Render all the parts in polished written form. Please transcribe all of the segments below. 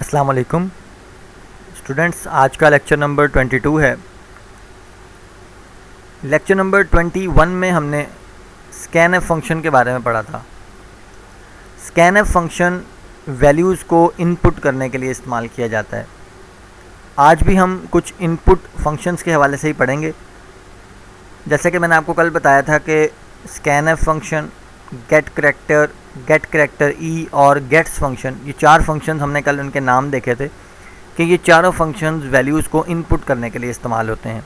अस्सलाम वालेकुम स्टूडेंट्स, आज का लेक्चर नंबर 22 है। लेक्चर नंबर 21 में हमने स्कैनएफ फंक्शन के बारे में पढ़ा था। स्कैनएफ फंक्शन वैल्यूज़ को इनपुट करने के लिए इस्तेमाल किया जाता है। आज भी हम कुछ इनपुट फंक्शंस के हवाले से ही पढ़ेंगे। जैसे कि मैंने आपको कल बताया था कि स्कैनएफ फंक्शन, गेट करैक्टर ई और गेट्स फंक्शन, ये चार फंक्शंस हमने कल उनके नाम देखे थे कि ये चारों फंक्शंस वैल्यूज़ को इनपुट करने के लिए इस्तेमाल होते हैं।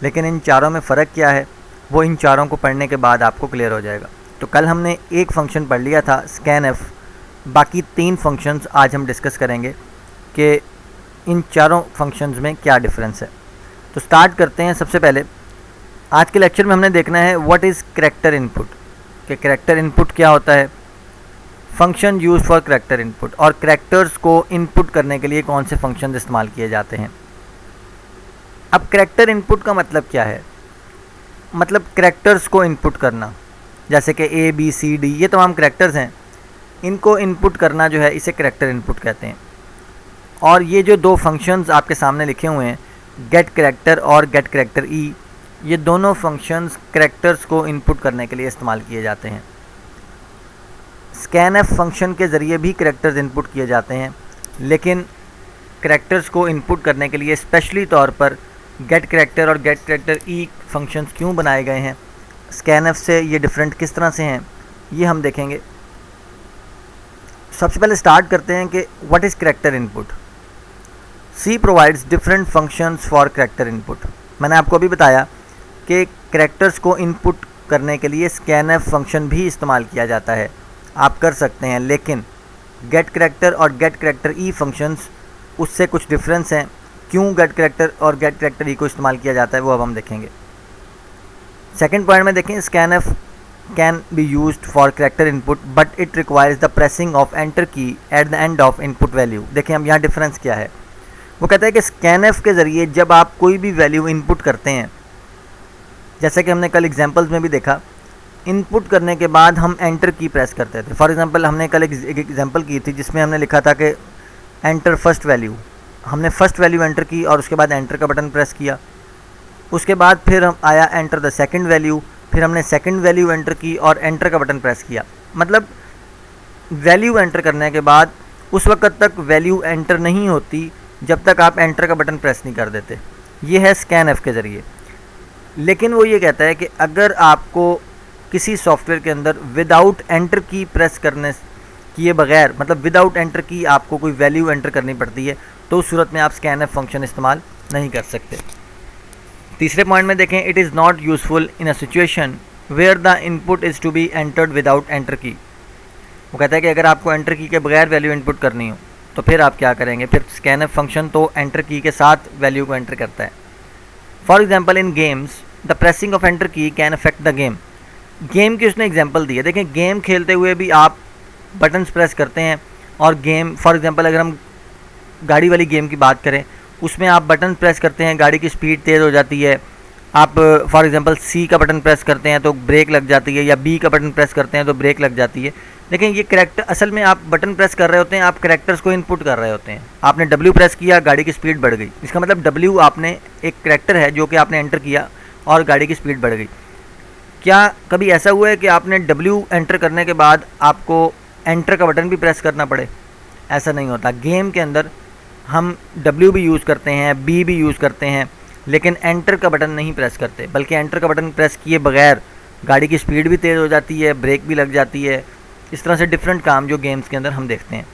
लेकिन इन चारों में फ़र्क क्या है वो इन चारों को पढ़ने के बाद आपको क्लियर हो जाएगा। तो कल हमने एक फ़ंक्शन पढ़ लिया था स्कैनएफ, बाकी तीन फंक्शंस आज हम डिस्कस करेंगे कि इन चारों फंक्शंस में क्या डिफरेंस है। तो स्टार्ट करते हैं। सबसे पहले आज के लेक्चर में हमने देखना है व्हाट इज़ करैक्टर इनपुट, कि करैक्टर इनपुट क्या होता है, function use for character input, और करैक्टर्स को इनपुट करने के लिए कौन से फंक्शन इस्तेमाल किए जाते हैं। अब करैक्टर इनपुट का मतलब क्या है? मतलब करैक्टर्स को इनपुट करना, जैसे कि ए बी सी डी, ये तमाम करैक्टर्स हैं, इनको इनपुट करना जो है इसे करैक्टर इनपुट कहते हैं। और ये जो दो फंक्शंस आपके सामने लिखे हुए हैं, गेट करैक्टर और गेट करैक्टर ई, ये दोनों फंक्शंस करैक्टर्स को इनपुट करने के लिए इस्तेमाल किए जाते हैं। स्कैनएफ फंक्शन के ज़रिए भी करैक्टर्स इनपुट किए जाते हैं, लेकिन करैक्टर्स को इनपुट करने के लिए स्पेशली तौर पर गेट करैक्टर और गेट करैक्टर ई फंक्शंस क्यों बनाए गए हैं, स्कैनएफ से ये डिफरेंट किस तरह से हैं, ये हम देखेंगे। सबसे पहले स्टार्ट करते हैं कि what is character input. C provides different functions for character input. मैंने आपको अभी बताया कि करैक्टर्स को इनपुट करने के लिए स्कैनएफ फंक्शन भी इस्तेमाल किया जाता है, आप कर सकते हैं, लेकिन गेट करैक्टर और गेट करैक्टर ई फंक्शंस उससे कुछ डिफरेंस हैं। क्यों गेट करैक्टर और गेट करैक्टर ई को इस्तेमाल किया जाता है वो अब हम देखेंगे। सेकंड पॉइंट में देखें, scanf can be used for character input but it requires the pressing of enter key at the end of input value. देखें हम यहाँ डिफरेंस क्या है। वो कहता है कि स्कैनएफ के ज़रिए जब आप कोई भी वैल्यू इनपुट करते हैं, जैसे कि हमने कल एग्जांपल्स में भी देखा, इनपुट करने के बाद हम एंटर की प्रेस करते थे। फॉर एग्जांपल हमने कल एक एग्जांपल की थी जिसमें हमने लिखा था कि एंटर फर्स्ट वैल्यू, हमने फर्स्ट वैल्यू एंटर की और उसके बाद एंटर का बटन प्रेस किया। उसके बाद फिर हम आया एंटर द सेकंड वैल्यू, फिर हमने सेकंड वैल्यू एंटर की और एंटर का बटन प्रेस किया। मतलब वैल्यू एंटर करने के बाद उस वक्त तक वैल्यू एंटर नहीं होती जब तक आप एंटर का बटन प्रेस नहीं कर देते। ये है स्कैनएफ के ज़रिए। लेकिन वो ये कहता है कि अगर आपको किसी सॉफ्टवेयर के अंदर विदाउट एंटर की प्रेस करने किए बगैर, मतलब विदाउट एंटर की आपको कोई वैल्यू एंटर करनी पड़ती है, तो उस सूरत में आप स्कैनएफ फंक्शन इस्तेमाल नहीं कर सकते। तीसरे पॉइंट में देखें, it is not useful in a situation where the input is to be entered without enter की। वो कहता है कि अगर आपको एंटर की के बगैर वैल्यू इनपुट करनी हो तो फिर आप क्या करेंगे, फिर स्कैनएफ फंक्शन तो एंटर की के साथ वैल्यू को एंटर करता है। For example in games the pressing of enter key can affect the game. Game की उसने एग्जांपल दी है। देखें गेम खेलते हुए भी आप बटन्स प्रेस करते हैं और गेम, फॉर एग्जांपल अगर हम गाड़ी वाली गेम की बात करें, उसमें आप बटन प्रेस करते हैं, गाड़ी की स्पीड तेज़ हो जाती है। आप फॉर एग्जांपल सी का बटन प्रेस करते हैं तो ब्रेक लग जाती है, या बी का बटन प्रेस करते हैं तो ब्रेक लग जाती है। लेकिन ये करैक्टर, असल में आप बटन प्रेस कर रहे होते हैं, आप करैक्टर्स को इनपुट कर रहे होते हैं। आपने डब्ल्यू प्रेस किया, गाड़ी की स्पीड बढ़ गई, इसका मतलब डब्ल्यू आपने एक करैक्टर है जो कि आपने एंटर किया और गाड़ी की स्पीड बढ़ गई। क्या कभी ऐसा हुआ है कि आपने W एंटर करने के बाद आपको एंटर का बटन भी प्रेस करना पड़े? ऐसा नहीं होता। गेम के अंदर हम W भी यूज़ करते हैं, B भी यूज़ करते हैं, लेकिन एंटर का बटन नहीं प्रेस करते, बल्कि एंटर का बटन प्रेस किए बगैर गाड़ी की स्पीड भी तेज़ हो जाती है, ब्रेक भी लग जाती है। इस तरह से डिफरेंट काम जो गेम्स के अंदर हम देखते हैं।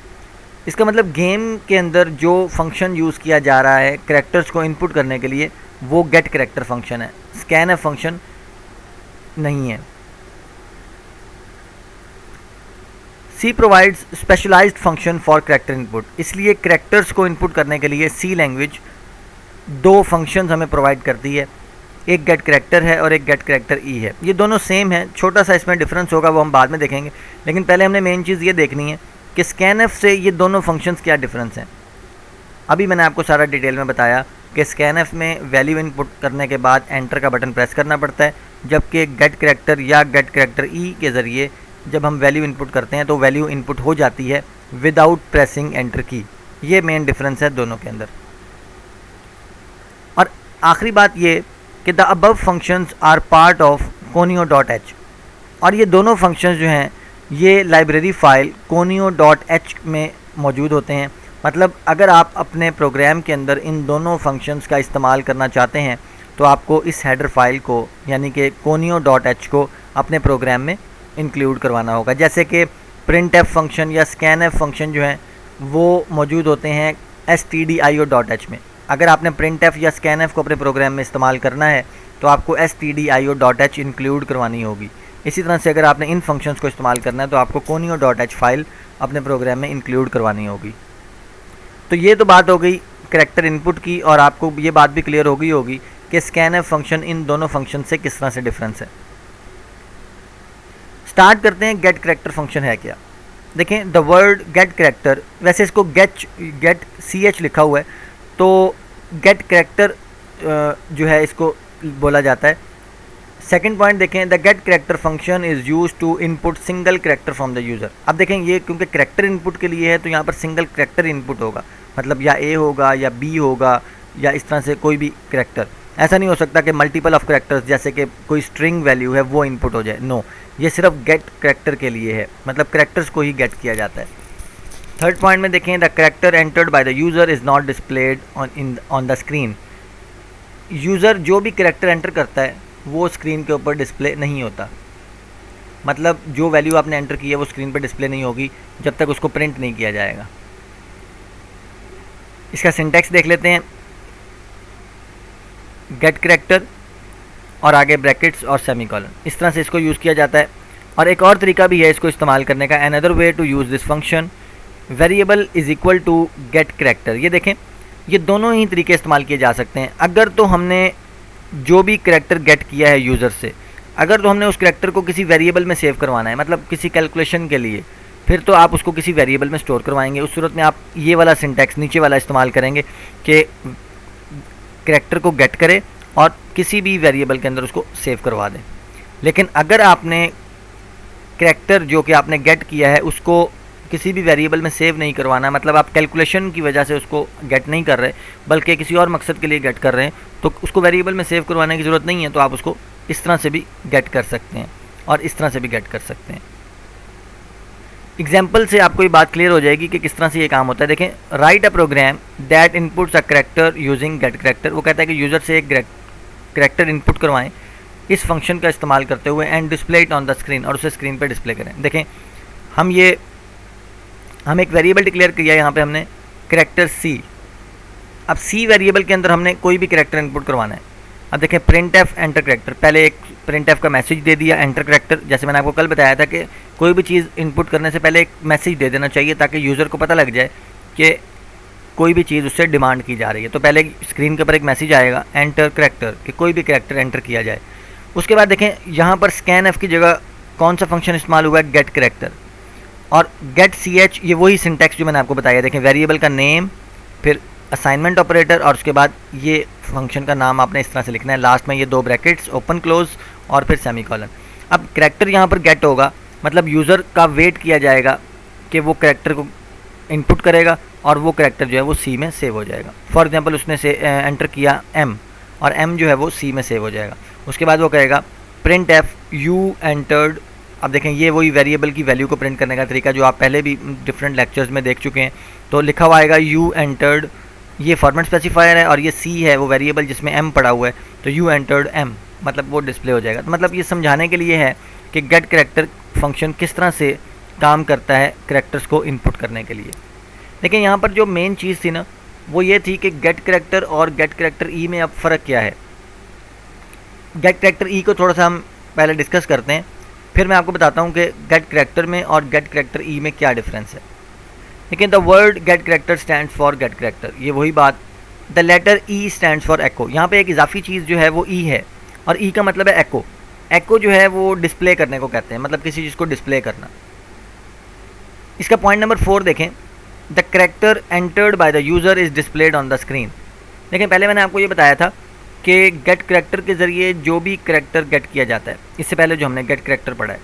इसका मतलब गेम के अंदर जो फंक्शन यूज़ किया जा रहा है करैक्टर्स को इनपुट करने के लिए, वो गेट करैक्टर फंक्शन है, स्कैनएफ फंक्शन नहीं है। C provides specialized function for character input. इसलिए करैक्टर्स को इनपुट करने के लिए सी लैंग्वेज दो फंक्शंस हमें प्रोवाइड करती है, एक गेट करैक्टर है और एक गेट करैक्टर ई है। ये दोनों सेम है, छोटा सा इसमें डिफरेंस होगा, वो हम बाद में देखेंगे। लेकिन पहले हमने मेन चीज़ ये देखनी है कि स्कैनएफ से ये दोनों फंक्शंस क्या डिफरेंस हैं। अभी मैंने आपको सारा डिटेल में बताया कि स्कैनएफ में वैल्यू इनपुट करने के बाद एंटर का बटन प्रेस करना पड़ता है, जबकि गेट करैक्टर या गेट करैक्टर ई के ज़रिए जब हम वैल्यू इनपुट करते हैं तो वैल्यू इनपुट हो जाती है विदाउट प्रेसिंग एंटर की। ये मेन डिफरेंस है दोनों के अंदर। और आखिरी बात ये कि the above functions are part of conio.h, और ये दोनों फंक्शंस जो हैं ये लाइब्रेरी फाइल conio.h में मौजूद होते हैं। मतलब अगर आप अपने प्रोग्राम के अंदर इन दोनों फंक्शंस का इस्तेमाल करना चाहते हैं तो आपको इस हेडर फाइल को यानी कि conio.h को अपने प्रोग्राम में इंक्लूड करवाना होगा। जैसे कि printf फंक्शन या scanf फंक्शन जो हैं वो मौजूद होते हैं stdio.h में। अगर आपने printf या scanf को अपने प्रोग्राम में इस्तेमाल करना है तो आपको stdio.h इंक्लूड करवानी होगी। इसी तरह से अगर आपने इन फंक्शंस को इस्तेमाल करना है तो आपको conio.h फाइल अपने प्रोग्राम में इंक्लूड करवानी होगी। तो ये तो बात हो गई करैक्टर इनपुट की, और आपको ये बात भी क्लियर हो गई होगी कि scanf फंक्शन इन दोनों फंक्शन से किस तरह से डिफरेंस है। स्टार्ट करते हैं गेट करैक्टर फंक्शन है क्या। देखें द वर्ड गेट करैक्टर, वैसे इसको गेट ch लिखा हुआ है तो गेट करैक्टर जो है इसको बोला जाता है। सेकंड पॉइंट देखें, the get character function is use to input single character from the user. अब देखें ये क्योंकि करैक्टर इनपुट के लिए है तो यहाँ पर सिंगल करैक्टर इनपुट होगा, मतलब या a होगा या b होगा या इस तरह से कोई भी करैक्टर। ऐसा नहीं हो सकता कि मल्टीपल ऑफ करैक्टर्स जैसे कि कोई स्ट्रिंग वैल्यू है वो इनपुट हो जाए, नो, ये सिर्फ गेट करैक्टर के लिए है, मतलब करैक्टर्स को ही गेट किया जाता है। थर्ड पॉइंट में देखें, the character entered by the user is not displayed on the screen. User जो भी करैक्टर एंटर करता है वो स्क्रीन के ऊपर डिस्प्ले नहीं होता, मतलब जो वैल्यू आपने एंटर की है वो स्क्रीन पर डिस्प्ले नहीं होगी जब तक उसको प्रिंट नहीं किया जाएगा। इसका सिंटैक्स देख लेते हैं, गेट करैक्टर और आगे ब्रैकेट्स और सेमीकोलन, इस तरह से इसको यूज़ किया जाता है। और एक और तरीका भी है इसको इस्तेमाल करने का, another way to use this function variable is equal to get character. ये देखें ये दोनों ही तरीके इस्तेमाल किए जा सकते हैं। अगर तो हमने जो भी करैक्टर गेट किया है यूज़र से, अगर तो हमने उस करैक्टर को किसी वेरिएबल में सेव करवाना है, मतलब किसी कैलकुलेशन के लिए, फिर तो आप उसको किसी वेरिएबल में स्टोर करवाएंगे। उस सूरत में आप ये वाला सिंटैक्स नीचे वाला इस्तेमाल करेंगे कि करैक्टर को गेट करे और किसी भी वेरिएबल के अंदर उसको सेव करवा दें। लेकिन अगर आपने करैक्टर जो कि आपने गेट किया है उसको किसी भी वेरिएबल में सेव नहीं करवाना, मतलब आप कैलकुलेशन की वजह से उसको गेट नहीं कर रहे बल्कि किसी और मकसद के लिए गेट कर रहे हैं, तो उसको वेरिएबल में सेव करवाने की ज़रूरत नहीं है, तो आप उसको इस तरह से भी गेट कर सकते हैं और इस तरह से भी गेट कर सकते हैं। एग्जाम्पल से आपको ये बात क्लियर हो जाएगी कि किस तरह से ये काम होता है। देखें, write a program that inputs a character using get character. वो कहता है कि यूज़र से एक करैक्टर इनपुट करवाएं इस फंक्शन का इस्तेमाल करते हुए and display it on the screen, और उसे स्क्रीन पर डिस्प्ले करें। देखें हम एक वेरिएबल डिक्लेयर किया है यहाँ पे हमने करैक्टर c। अब c वेरिएबल के अंदर हमने कोई भी करैक्टर इनपुट करवाना है। अब देखें printf एंटर करैक्टर, पहले एक printf का मैसेज दे दिया एंटर करैक्टर। जैसे मैंने आपको कल बताया था कि कोई भी चीज़ इनपुट करने से पहले एक मैसेज दे देना चाहिए ताकि यूज़र को पता लग जाए कि कोई भी चीज़ उससे डिमांड की जा रही है। तो पहले स्क्रीन के ऊपर एक मैसेज आएगा एंटर करैक्टर कि कोई भी करैक्टर एंटर किया जाए। उसके बाद देखें यहाँ पर scanf की जगह कौन सा फंक्शन इस्तेमाल हुआ है, गेट करैक्टर, और गेट ch ये वही सिंटैक्स जो मैंने आपको बताया। देखें वेरिएबल का नेम, फिर असाइनमेंट ऑपरेटर, और उसके बाद ये फंक्शन का नाम आपने इस तरह से लिखना है, लास्ट में ये दो ब्रैकेट्स ओपन क्लोज और फिर सेमीकोलन। अब करैक्टर यहाँ पर गेट होगा, मतलब यूज़र का वेट किया जाएगा कि वो करैक्टर को इनपुट करेगा और वो करैक्टर जो है वो सी में सेव हो जाएगा। फॉर एग्जांपल उसने से एंटर किया m, और m जो है वो सी में सेव हो जाएगा। उसके बाद वो कहेगा printf यू एंटर्ड। अब देखें ये वही वेरिएबल की वैल्यू को प्रिंट करने का तरीका जो आप पहले भी डिफरेंट लेक्चर्स में देख चुके हैं। तो लिखा हुआ आएगा यू एंटर्ड, ये फॉर्मेट स्पेसिफायर है, और ये c है वो वेरिएबल जिसमें m पड़ा हुआ है, तो यू एंटर्ड m, मतलब वो डिस्प्ले हो जाएगा। तो मतलब ये समझाने के लिए है कि गेट करैक्टर फंक्शन किस तरह से काम करता है करैक्टर्स को इनपुट करने के लिए। लेकिन यहाँ पर जो मेन चीज़ थी ना वो ये थी कि गेट करैक्टर और गेट करैक्टर ई में अब फ़र्क क्या है। गेट करैक्टर ई को थोड़ा सा हम पहले डिस्कस करते हैं, फिर मैं आपको बताता हूँ कि गेट करैक्टर में और गेट करैक्टर ई में क्या डिफरेंस है। लेकिन the word get character stands for get character, ये वही बात। The letter E stands for echo, यहाँ पे एक इजाफी चीज़ जो है वो ई है, और ई का मतलब है एको। एको जो है वो डिस्प्ले करने को कहते हैं, मतलब किसी चीज़ को डिस्प्ले करना। इसका पॉइंट नंबर 4 देखें, the character entered by the user is displayed on the screen. लेकिन पहले मैंने आपको ये बताया था कि गेट करैक्टर के ज़रिए जो भी करैक्टर गेट किया जाता है, इससे पहले जो हमने गेट करैक्टर पढ़ा है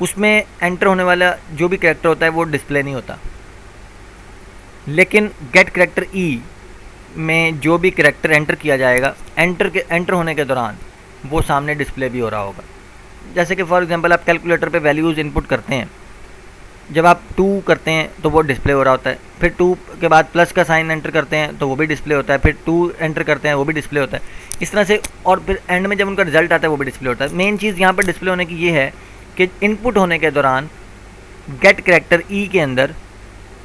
उसमें एंटर होने वाला जो भी करैक्टर होता है वो डिस्प्ले नहीं होता। लेकिन गेट करेक्टर ई में जो भी करेक्टर एंटर किया जाएगा, एंटर होने के दौरान वो सामने डिस्प्ले भी हो रहा होगा। जैसे कि फॉर एग्जांपल आप कैलकुलेटर पे वैल्यूज़ इनपुट करते हैं, जब आप 2 करते हैं तो वो डिस्प्ले हो रहा होता है, फिर 2 के बाद प्लस का साइन एंटर करते हैं तो वो भी डिस्प्ले होता है, फिर 2 एंटर करते हैं वो भी डिस्प्ले होता है, इस तरह से। और फिर एंड में जब उनका रिजल्ट आता है वो भी डिस्प्ले होता है। मेन चीज़ यहाँ पर डिस्प्ले होने की ये है कि इनपुट होने के दौरान गेट करेक्टर ई के अंदर,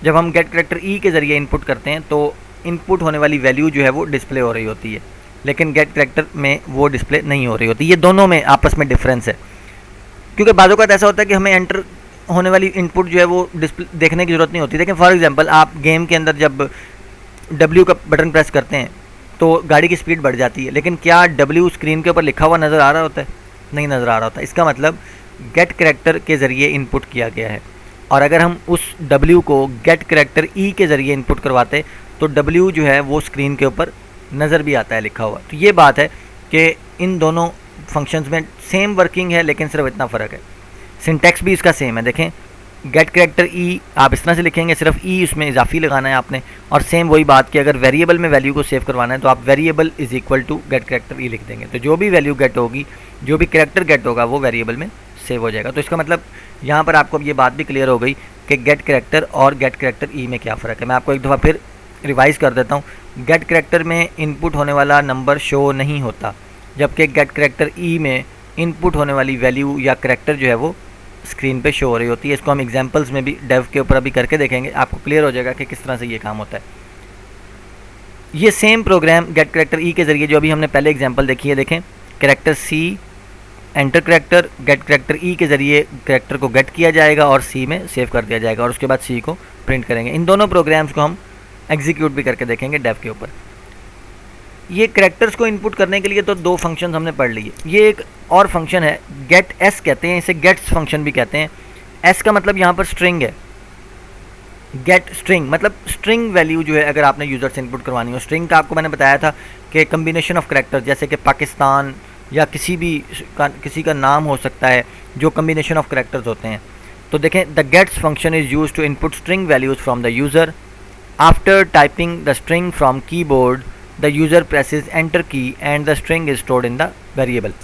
जब हम गेट करेक्टर ई के ज़रिए इनपुट करते हैं तो इनपुट होने वाली वैल्यू जो है वो डिस्प्ले हो रही होती है, लेकिन गेट करेक्टर में वो डिस्प्ले नहीं हो रही होती। ये दोनों में आपस में डिफरेंस है, क्योंकि बाज़ों का ऐसा होता है कि हमें एंटर होने वाली इनपुट जो है वो डिस्प्ले देखने की ज़रूरत नहीं होती। देखिए फॉर एग्जांपल आप गेम के अंदर जब W का बटन प्रेस करते हैं तो गाड़ी की स्पीड बढ़ जाती है, लेकिन क्या W स्क्रीन के ऊपर लिखा हुआ नज़र आ रहा होता है? नहीं नज़र आ रहा होता। इसका मतलब गेट करेक्टर के ज़रिए इनपुट किया गया है, और अगर हम उस W को गेट करेक्टर E के ज़रिए इनपुट करवाते तो W जो है वो स्क्रीन के ऊपर नज़र भी आता है लिखा हुआ। तो ये बात है कि इन दोनों फंक्शंस में सेम वर्किंग है, लेकिन सिर्फ इतना फ़र्क है। सिंटैक्स भी इसका सेम है। देखें गेट करेक्टर ई आप इस तरह से लिखेंगे, सिर्फ ई उसमें इजाफी लगाना है आपने, और सेम वही बात कि अगर वेरिएबल में वैल्यू को सेव करवाना है तो आप variable is equal to get character E लिख देंगे, तो जो भी वैल्यू गेट होगी, जो भी करेक्टर गेट होगा वो वेरिएबल में सेव हो जाएगा। तो इसका मतलब यहाँ पर आपको अब ये बात भी क्लियर हो गई कि गेट करेक्टर और गेट करेक्टर ई में क्या फ़र्क है। मैं आपको एक दफ़ा फिर रिवाइज़ कर देता हूँ। गेट करेक्टर में इनपुट होने वाला नंबर शो नहीं होता, जबकि गेट करेक्टर ई में इनपुट होने वाली वैल्यू या करेक्टर जो है वो स्क्रीन पे शो हो रही होती है। इसको हम एग्जांपल्स में भी डेव के ऊपर अभी करके देखेंगे, आपको क्लियर हो जाएगा कि किस तरह से ये काम होता है। ये same programme gate character E के ज़रिए जो अभी हमने पहले एग्जांपल देखी है, देखें character C enter character, get character E के ज़रिए करेक्टर को गेट किया जाएगा और सी में सेव कर दिया जाएगा, और उसके बाद सी को प्रिंट करेंगे। इन दोनों प्रोग्राम्स को हम एग्जीक्यूट भी करके देखेंगे डेव के ऊपर। ये करेक्टर्स को इनपुट करने के लिए तो 2 फंक्शन हमने पढ़ लिए। ये एक और फंक्शन है गेट एस कहते हैं, इसे गेट्स फंक्शन भी कहते हैं। एस का मतलब यहाँ पर स्ट्रिंग है। गेट स्ट्रिंग मतलब स्ट्रिंग वैल्यू जो है अगर आपने यूज़र से इनपुट करवानी हो। स्ट्रिंग का आपको मैंने बताया था कि कम्बिनेशन ऑफ करेक्टर्स, जैसे कि पाकिस्तान या किसी का नाम हो सकता है, जो कम्बिनेशन ऑफ करेक्टर्स होते हैं। तो देखें the gets function is use to input string values from the user. After typing the string from keyboard the user presses enter key and the string is stored in the variable।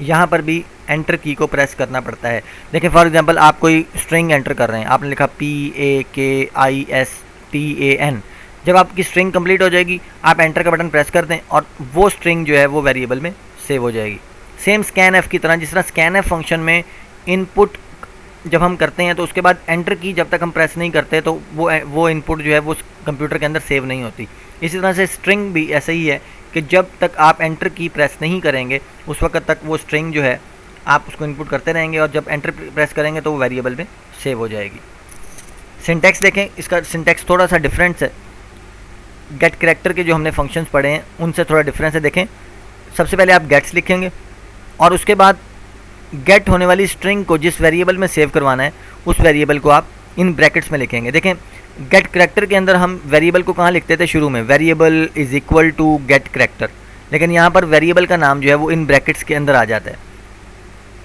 यहाँ पर भी enter की को press करना पड़ता है। देखिए for example आप कोई स्ट्रिंग एंटर कर रहे हैं, आपने लिखा PAKISTAN। जब आपकी स्ट्रिंग कंप्लीट हो जाएगी आप एंटर का बटन प्रेस कर दें और वो स्ट्रिंग जो है वो वेरिएबल में सेव हो जाएगी। सेम स्कैन एफ की तरह, जिस तरह स्कैन एफ फंक्शन में इनपुट जब हम करते हैं तो उसके बाद एंटर की जब तक हम प्रेस नहीं करते तो वो इनपुट जो है वो कंप्यूटर के अंदर सेव नहीं होती। इसी तरह से स्ट्रिंग भी ऐसा ही है कि जब तक आप एंटर की प्रेस नहीं करेंगे उस वक्त तक वो स्ट्रिंग जो है आप उसको इनपुट करते रहेंगे, और जब एंटर प्रेस करेंगे तो वो वेरिएबल में सेव हो जाएगी। सिंटैक्स देखें, इसका सिंटैक्स थोड़ा सा डिफरेंस है। गेट करेक्टर के जो हमने फंक्शंस पढ़े हैं उनसे थोड़ा डिफरेंस है। देखें सबसे पहले आप गेट्स लिखेंगे और उसके बाद गेट होने वाली स्ट्रिंग को जिस वेरिएबल में सेव करवाना है उस वेरिएबल को आप इन ब्रैकेट्स में लिखेंगे। देखें गेट करेक्टर के अंदर हम वेरिएबल को कहाँ लिखते थे शुरू में, variable is equal to get character, लेकिन यहाँ पर वेरिएबल का नाम जो है वो इन ब्रैकेट्स के अंदर आ जाता है।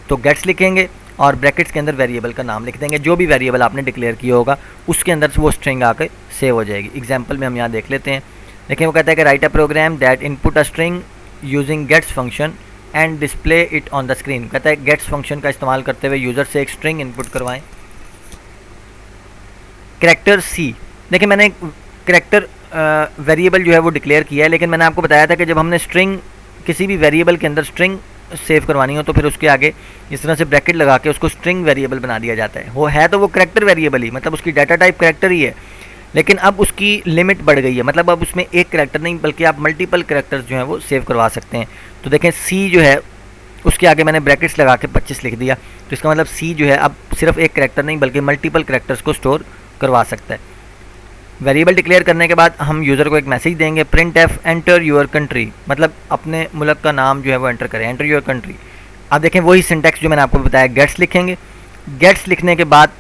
तो गेट्स लिखेंगे और ब्रैकेट्स के अंदर वेरिएबल का नाम लिख देंगे, जो भी वेरिएबल आपने डिक्लेयर किया होगा उसके अंदर से वो स्ट्रिंग आकर सेव हो जाएगी। एग्जाम्पल में हम यहाँ देख लेते हैं। देखिए वो कहता है कि write a program that input a string using gets function and display it on the screen. कहता है गेट्स फंक्शन का इस्तेमाल करते हुए यूज़र से एक स्ट्रिंग इनपुट करवाएं। करेक्टर सी, देखिए मैंने करेक्टर वेरिएबल जो है वो डिक्लेयर किया है, लेकिन मैंने आपको बताया था कि जब हमने स्ट्रिंग किसी भी वेरिएबल के अंदर स्ट्रिंग सेव करवानी हो तो फिर उसके आगे इस तरह से ब्रैकेट लगा के उसको स्ट्रिंग वेरिएबल बना दिया जाता है। वो है तो वो करेक्टर वेरिएबल ही, मतलब उसकी डाटा टाइप करेक्टर ही है, लेकिन अब उसकी लिमिट बढ़ गई है। मतलब अब उसमें एक करेक्टर नहीं बल्कि आप मल्टीपल करेक्टर्स जो हैं वो सेव करवा सकते हैं। तो देखें सी जो है उसके आगे मैंने ब्रैकेट्स लगा के 25 लिख दिया, तो इसका मतलब सी जो है अब सिर्फ एक करेक्टर नहीं बल्कि मल्टीपल करेक्टर्स को स्टोर करवा सकता है। वेरिएबल डिक्लेयर करने के बाद हम यूज़र को एक मैसेज देंगे, print F enter your country, मतलब अपने मुल्क का नाम जो है वो एंटर करें, एंटर योर कंट्री। अब देखें वही सिंटैक्स जो मैंने आपको बताया, गेट्स लिखेंगे, गेट्स लिखने के बाद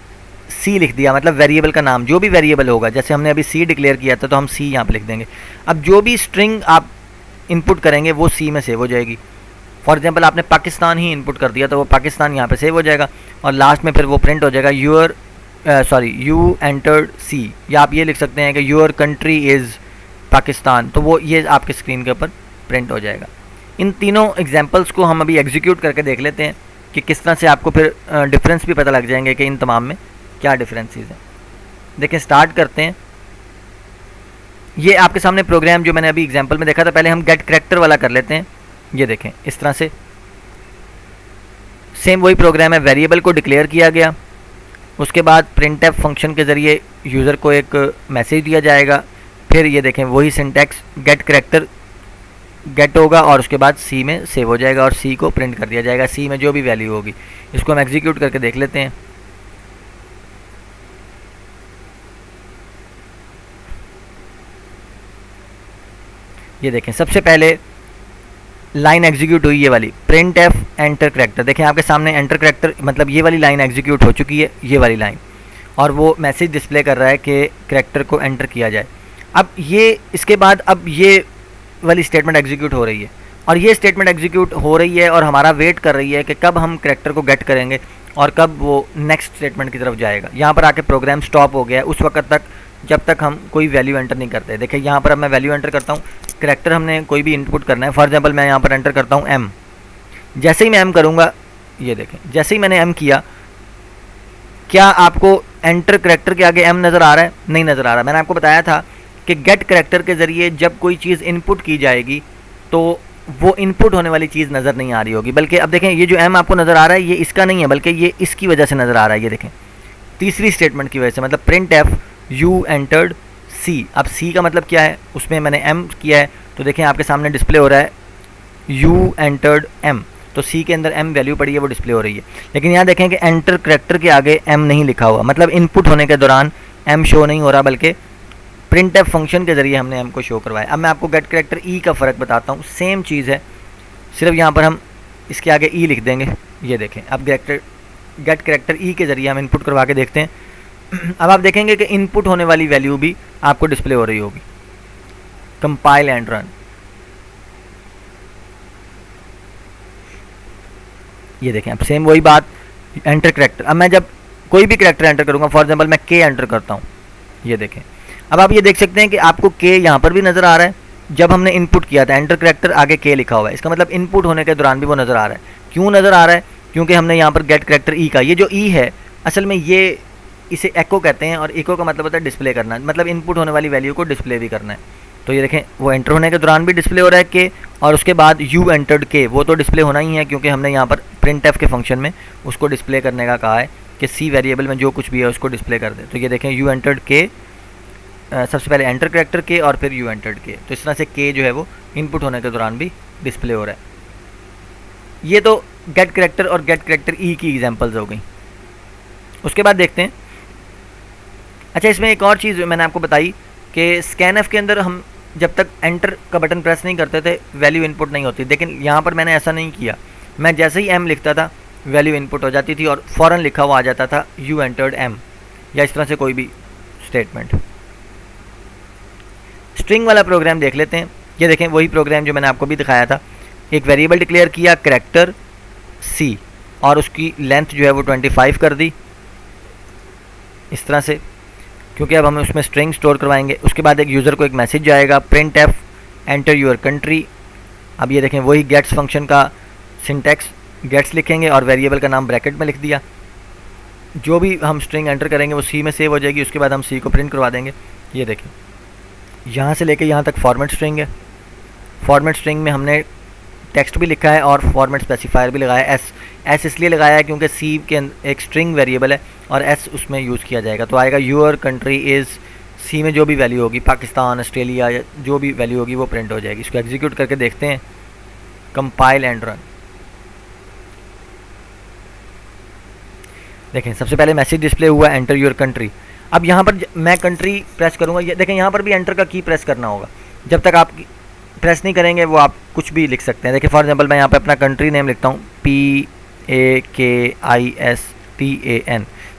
सी लिख दिया, मतलब वेरिएबल का नाम जो भी वेरिएबल होगा, जैसे हमने अभी सी डिक्लेयर किया था तो हम सी यहाँ पे लिख देंगे। अब जो भी स्ट्रिंग आप इनपुट करेंगे वो सी में सेव हो जाएगी। फॉर एग्जांपल आपने पाकिस्तान ही इनपुट कर दिया तो वो पाकिस्तान यहाँ पे सेव हो जाएगा और लास्ट में फिर वो प्रिंट हो जाएगा योर सॉरी यू एंटर्ड सी, या आप ये लिख सकते हैं कि योर कंट्री इज़ पाकिस्तान, तो वो ये आपके स्क्रीन के ऊपर प्रिंट हो जाएगा। इन तीनों एग्जांपल्स को हम अभी एग्जीक्यूट करके देख लेते हैं कि किस तरह से आपको फिर डिफरेंस भी पता लग जाएंगे कि इन तमाम में क्या डिफरेंसेस हैं। देखिए स्टार्ट करते हैं। ये आपके सामने प्रोग्राम जो मैंने अभी एग्जांपल में देखा था, पहले हम गेट करैक्टर वाला कर लेते हैं। ये देखें इस तरह से सेम वही प्रोग्राम है, वेरिएबल को डिक्लेयर किया गया, उसके बाद प्रिंटफ फंक्शन के ज़रिए यूज़र को एक मैसेज दिया जाएगा, फिर ये देखें वही सिंटैक्स गेट करैक्टर गेट होगा और उसके बाद सी में सेव हो जाएगा और सी को प्रिंट कर दिया जाएगा, सी में जो भी वैल्यू होगी। इसको हम एग्जीक्यूट करके देख लेते हैं। ये देखें सबसे पहले लाइन एग्जीक्यूट हुई ये वाली प्रिंट एफ एंटर करैक्टर। देखें आपके सामने एंटर करैक्टर मतलब ये वाली लाइन एग्जीक्यूट हो चुकी है, ये वाली लाइन, और वो मैसेज डिस्प्ले कर रहा है कि करैक्टर को एंटर किया जाए। अब ये इसके बाद अब ये वाली स्टेटमेंट एग्जीक्यूट हो रही है और ये स्टेटमेंट एग्जीक्यूट हो रही है और हमारा वेट कर रही है कि कब हम करैक्टर को गेट करेंगे और कब वो नेक्स्ट स्टेटमेंट की तरफ जाएगा। यहाँ पर आके प्रोग्राम स्टॉप हो गया है उस वक्त तक जब तक हम कोई वैल्यू एंटर नहीं करते। देखिए यहाँ पर अब मैं वैल्यू एंटर करता हूँ, करैक्टर हमने कोई भी इनपुट करना है। फॉर एग्जांपल मैं यहाँ पर एंटर करता हूँ एम। जैसे ही मैं एम करूँगा, ये देखें जैसे ही मैंने एम किया, क्या आपको एंटर करैक्टर के आगे एम नज़र आ रहा है? नहीं नज़र आ रहा। मैंने आपको बताया था कि गेट करैक्टर के ज़रिए जब कोई चीज़ इनपुट की जाएगी तो वो इनपुट होने वाली चीज़ नज़र नहीं आ रही होगी, बल्कि अब देखें ये जो एम आपको नज़र आ रहा है ये इसका नहीं है बल्कि ये इसकी वजह से नज़र आ रहा है। ये देखें तीसरी स्टेटमेंट की वजह से, मतलब प्रिंट एफ यू एंटर्ड सी। अब सी का मतलब क्या है, उसमें मैंने एम किया है तो देखें आपके सामने डिस्प्ले हो रहा है यू एंटर्ड एम, तो सी के अंदर एम वैल्यू पड़ी है वो डिस्प्ले हो रही है। लेकिन यहाँ देखें कि एंटर करैक्टर के आगे एम नहीं लिखा हुआ, मतलब इनपुट होने के दौरान एम शो नहीं हो रहा बल्कि प्रिंट एफ फंक्शन के ज़रिए हमने एम को शो करवाया। अब मैं आपको गेट करैक्टर ई का फ़र्क बताता हूँ। सेम चीज़ है, सिर्फ यहाँ पर हम इसके आगे ई लिख देंगे। ये देखें अब गेट करैक्टर ई के ज़रिए हम इनपुट करवा के देखते हैं। अब आप देखेंगे कि इनपुट होने वाली वैल्यू भी आपको डिस्प्ले हो रही होगी। Compile and run. ये देखें अब सेम वही बात, एंटर करैक्टर। अब मैं जब कोई भी करैक्टर एंटर करूंगा, फॉर एग्जांपल मैं के एंटर करता हूँ, ये देखें अब आप ये देख सकते हैं कि आपको के यहाँ पर भी नज़र आ रहा है। जब हमने इनपुट किया था एंटर करैक्टर आगे के लिखा हुआ है, इसका मतलब इनपुट होने के दौरान भी वो नज़र आ रहा है। क्यों नज़र आ रहा है? क्योंकि हमने यहाँ पर गेट करैक्टर ई का, ये जो ई है असल में ये इसे एको कहते हैं और एको का मतलब होता है डिस्प्ले करना, मतलब इनपुट होने वाली वैल्यू को डिस्प्ले भी करना है। तो ये देखें वो एंटर होने के दौरान भी डिस्प्ले हो रहा है के, और उसके बाद यू एंटर्ड के, वो तो डिस्प्ले होना ही है क्योंकि हमने यहाँ पर प्रिंट एफ के फंक्शन में उसको डिस्प्ले करने का कहा है कि सी वेरिएबल में जो कुछ भी है उसको डिस्प्ले कर दे। तो ये देखें यू एंटर्ड के, सबसे पहले एंटर करैक्टर के और फिर यू एंटर्ड के, तो इस तरह से के जो है वो इनपुट होने के दौरान भी डिस्प्ले हो रहा है। ये तो गेट करैक्टर और गेट करैक्टर ई की एग्जांपल्स हो गई। उसके बाद देखते हैं, अच्छा इसमें एक और चीज़ मैंने आपको बताई कि स्कैन एफ के अंदर हम जब तक एंटर का बटन प्रेस नहीं करते थे वैल्यू इनपुट नहीं होती, लेकिन यहाँ पर मैंने ऐसा नहीं किया। मैं जैसे ही एम लिखता था वैल्यू इनपुट हो जाती थी और फ़ौरन लिखा हुआ आ जाता था यू एंटर्ड एम, या इस तरह से कोई भी स्टेटमेंट। स्ट्रिंग वाला प्रोग्राम देख लेते हैं। ये देखें वही प्रोग्राम जो मैंने आपको भी दिखाया था। एक वेरिएबल डिक्लेयर किया करैक्टर सी और उसकी लेंथ जो है वो 25 कर दी इस तरह से, क्योंकि अब हम उसमें स्ट्रिंग स्टोर करवाएंगे। उसके बाद एक यूज़र को एक मैसेज जाएगा print F enter your country. अब ये देखें वही गेट्स फंक्शन का सिंटैक्स, गेट्स लिखेंगे और वेरिएबल का नाम ब्रैकेट में लिख दिया। जो भी हम स्ट्रिंग एंटर करेंगे वो सी में सेव हो जाएगी। उसके बाद हम सी को प्रिंट करवा देंगे। ये देखें यहाँ से लेके यहाँ तक फॉर्मेट स्ट्रिंग है। फॉर्मेट स्ट्रिंग में हमने टेक्स्ट भी लिखा है और फॉर्मेट स्पेसिफायर भी लगाया है। एस इसलिए लगाया है क्योंकि सी के एक स्ट्रिंग वेरिएबल है और एस उसमें यूज़ किया जाएगा। तो आएगा यूर कंट्री इज़, सी में जो भी वैल्यू होगी, पाकिस्तान, ऑस्ट्रेलिया, जो भी वैल्यू होगी वो प्रिंट हो जाएगी। इसको एग्जीक्यूट करके देखते हैं, कंपाइल एंड रन। देखें सबसे पहले मैसेज डिस्प्ले हुआ एंटर योर कंट्री। अब यहाँ पर मैं कंट्री प्रेस करूँगा, ये देखें यहाँ पर भी एंटर का की प्रेस करना होगा। जब तक आप प्रेस नहीं करेंगे वो आप कुछ भी लिख सकते हैं। देखिए फॉर एग्जांपल मैं यहाँ पे अपना कंट्री नेम लिखता हूँ PAKISTAN।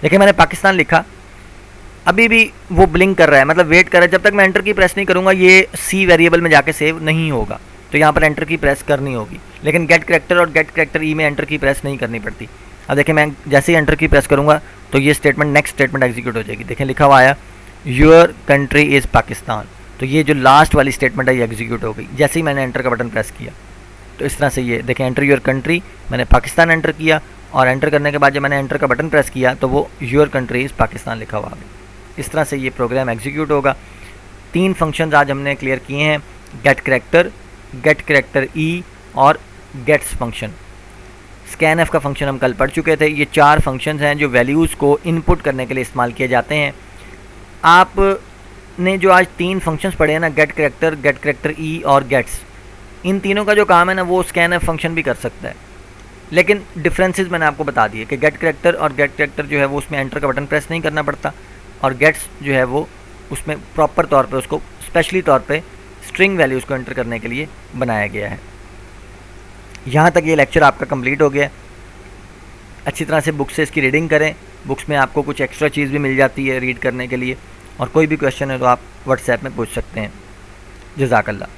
देखिए मैंने पाकिस्तान लिखा, अभी भी वो ब्लिंक कर रहा है, मतलब वेट कर रहा है। जब तक मैं एंटर की प्रेस नहीं करूँगा ये सी वेरिएबल में जाके सेव नहीं होगा, तो यहाँ पर एंटर की प्रेस करनी होगी। लेकिन गेट करैक्टर और गेट करैक्टर ई में एंटर की प्रेस नहीं करनी पड़ती। अब देखिए मैं जैसे ही एंटर की प्रेस करूँगा तो ये स्टेटमेंट नेक्स्ट स्टेटमेंट एग्जीक्यूट हो जाएगी। देखें लिखा हुआ आया योर कंट्री इज़ पाकिस्तान, तो ये जो लास्ट वाली स्टेटमेंट है ये एग्जीक्यूट हो गई जैसे ही मैंने एंटर का बटन प्रेस किया। तो इस तरह से ये देखें एंटर योर कंट्री, मैंने पाकिस्तान एंटर किया और एंटर करने के बाद जब मैंने एंटर का बटन प्रेस किया तो वो योर कंट्री इज़ पाकिस्तान लिखा हुआ आ गया। इस तरह से ये प्रोग्राम एग्जीक्यूट होगा। 3 फंक्शंस आज हमने क्लियर किए हैं, गेट करेक्टर ई और गेट्स फंक्शन। स्कैनएफ का फंक्शन हम कल पढ़ चुके थे। ये 4 फंक्शंस हैं जो वैल्यूज़ को इनपुट करने के लिए इस्तेमाल किए जाते हैं। आपने जो आज 3 फंक्शंस पढ़े हैं ना, गेट करेक्टर ई और गेट्स, इन तीनों का जो काम है ना वो स्कैनएफ फंक्शन भी कर सकता है, लेकिन डिफरेंसेस मैंने आपको बता दिए कि गेट करेक्टर जो है वो उसमें एंटर का बटन प्रेस नहीं करना पड़ता, और गेट्स जो है वो उसमें प्रॉपर तौर पे उसको स्पेशली तौर पे स्ट्रिंग वैल्यूज़ को एंटर करने के लिए बनाया गया है। यहाँ तक ये लेक्चर आपका कंप्लीट हो गया। अच्छी तरह से बुक से इसकी रीडिंग करें, बुक्स में आपको कुछ एक्स्ट्रा चीज़ भी मिल जाती है रीड करने के लिए, और कोई भी क्वेश्चन है तो आप व्हाट्सएप में पूछ सकते हैं। जज़ाकल्लाह।